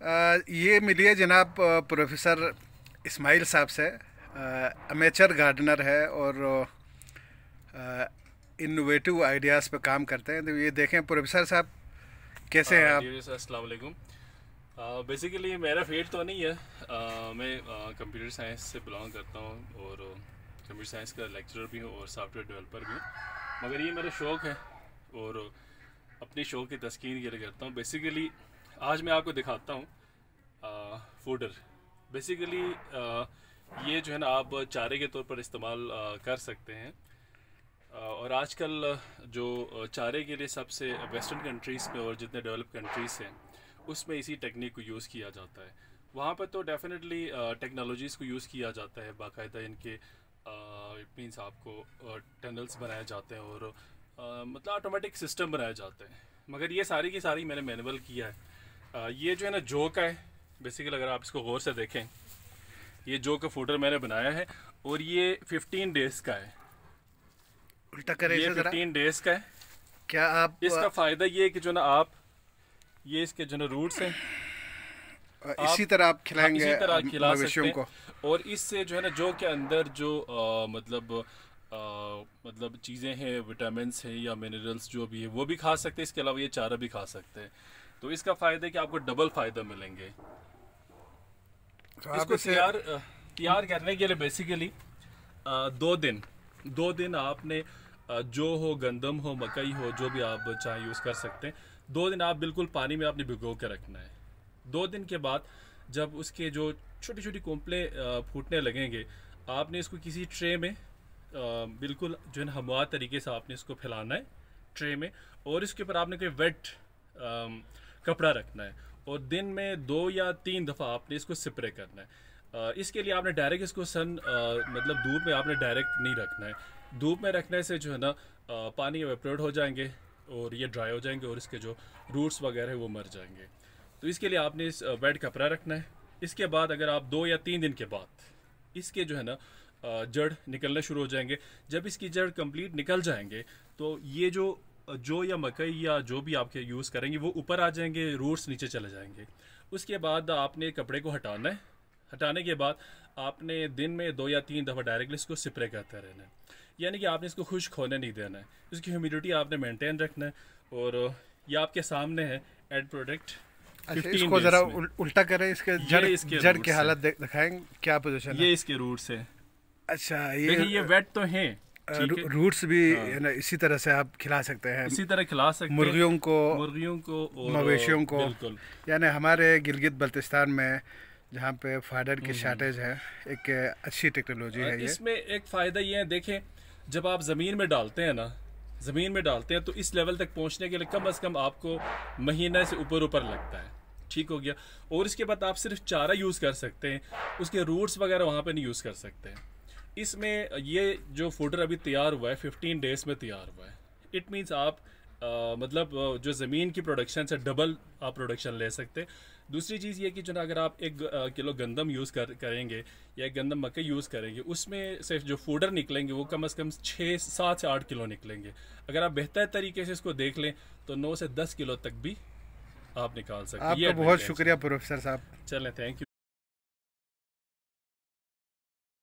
ये मिलिए जनाब प्रोफेसर इस्माइल साहब से। अमेचर गार्डनर है और इनोवेटिव आइडियाज़ पे काम करते हैं। तो ये देखें प्रोफेसर साहब, कैसे हैं आप? अस्सलाम वालेकुम। बेसिकली मेरा फील्ड तो नहीं है। मैं कंप्यूटर साइंस से बिलोंग करता हूँ और कंप्यूटर साइंस का लेक्चरर भी हूँ और सॉफ्टवेयर डेवलपर भी हूँ। मगर ये मेरा शौक़ है और अपनी शौक़ की तस्कीन के लिए करता हूँ। बेसिकली आज मैं आपको दिखाता हूँ फूडर। बेसिकली ये जो है ना, आप चारे के तौर पर इस्तेमाल कर सकते हैं। और आजकल जो चारे के लिए सबसे वेस्टर्न कंट्रीज़ में और जितने डेवलप कंट्रीज़ हैं उसमें इसी टेक्निक को यूज़ किया जाता है। वहाँ पर तो डेफिनेटली टेक्नोलॉजीज़ को यूज़ किया जाता है। बाकायदा इनके इट मीन्स आपको टनल्स बनाए जाते हैं और मतलब ऑटोमेटिक सिस्टम बनाए जाते हैं। मगर ये सारी की सारी मैंने मैनुअल किया है। ये जो है ना जो का है। बेसिकली अगर आप इसको गौर से देखें, ये जो का फूडर मैंने बनाया है और ये 15 डेज़ का है। उल्टा करें ये इसे जरा। 15 डेज़ का है। क्या आप इसका फ़ायदा ये है कि जो ना आप ये इसके जो ना रूट्स हैं इसी तरह आप खिलाएंगे इसी तरह खिला मवेशियों सकते को? हैं। और इससे जो है ना जो के अंदर जो मतलब चीज़ें हैं, विटामिन्स हैं या मिनरल्स जो भी है वो भी खा सकते हैं। इसके अलावा ये चारा भी खा सकते हैं। तो इसका फ़ायदा है कि आपको डबल फ़ायदा मिलेंगे। तो आप इसको इसे तैयार करने के लिए बेसिकली 2 दिन आपने जो हो, गंदम हो, मकई हो, जो भी आप चाहे यूज़ कर सकते हैं। 2 दिन आप बिल्कुल पानी में आपने भिगो के रखना है। 2 दिन के बाद जब उसके जो छोटी छोटी कोंपलें फूटने लगेंगे, आपने इसको किसी ट्रे में बिल्कुल जो है ना हमवार तरीके से आपने इसको फैलाना है ट्रे में। और इसके ऊपर आपने कोई वेट कपड़ा रखना है और दिन में 2 या 3 दफ़ा आपने इसको स्प्रे करना है। इसके लिए आपने डायरेक्ट इसको मतलब धूप में आपने डायरेक्ट नहीं रखना है। धूप में रखने से जो है ना पानी एवेपोरेट हो जाएंगे और ये ड्राई हो जाएंगे और इसके जो रूट्स वगैरह है वो मर जाएंगे। तो इसके लिए आपने इस वेट कपड़ा रखना है। इसके बाद अगर आप 2 या 3 दिन के बाद इसके जो है ना जड़ निकलने शुरू हो जाएंगे। जब इसकी जड़ कंप्लीट निकल जाएंगे तो ये जो या मकई या जो भी आपके यूज़ करेंगे वो ऊपर आ जाएंगे, रूट्स नीचे चले जाएंगे। उसके बाद आपने कपड़े को हटाना है। हटाने के बाद आपने दिन में 2 या 3 दफ़ा डायरेक्टली इसको स्प्रे करते रहना है। यानी कि आपने इसको खुश्क होने नहीं देना है। इसकी ह्यूमिडिटी आपने मेंटेन रखना है। और ये आपके सामने है एड प्रोडक्ट। अच्छा, इसको जरा उल्टा करें। इसके जड़ की हालत दिखाएं, क्या पोजीशन है? ये इसके रूट्स है। अच्छा, ये वेट तो हैं। रूट्स भी है ना, इसी तरह से आप खिला सकते हैं। इसी तरह खिला सकते हैं मुर्गियों को और मवेशियों को। बिल्कुल। यानी हमारे गिलगित बल्तिस्तान में जहाँ पे फाडर की शार्टेज है, एक अच्छी टेक्नोलॉजी है ये। इसमें एक फ़ायदा ये है, देखें जब आप ज़मीन में डालते हैं ना, ज़मीन में डालते हैं तो इस लेवल तक पहुँचने के लिए कम से कम आपको महीने से ऊपर लगता है। ठीक हो गया। और इसके बाद आप सिर्फ चारा यूज़ कर सकते हैं, उसके रूट्स वगैरह वहाँ पे नहीं यूज़ कर सकते हैं। इसमें ये जो फूडर अभी तैयार हुआ है 15 डेज़ में तैयार हुआ है। इट मीन्स आप मतलब जो ज़मीन की प्रोडक्शन से डबल आप प्रोडक्शन ले सकते हैं। दूसरी चीज़ ये कि जो ना अगर आप 1 किलो गंदम यूज़ करेंगे या 1 गंदम मकई यूज़ करेंगे, उसमें से जो फूडर निकलेंगे वो कम से कम 7 से 8 किलो निकलेंगे। अगर आप बेहतर तरीके से इसको देख लें तो 9 से 10 किलो तक भी आप निकाल सकते हैं। आपका बहुत शुक्रिया प्रोफेसर साहब। चलें, थैंक यू।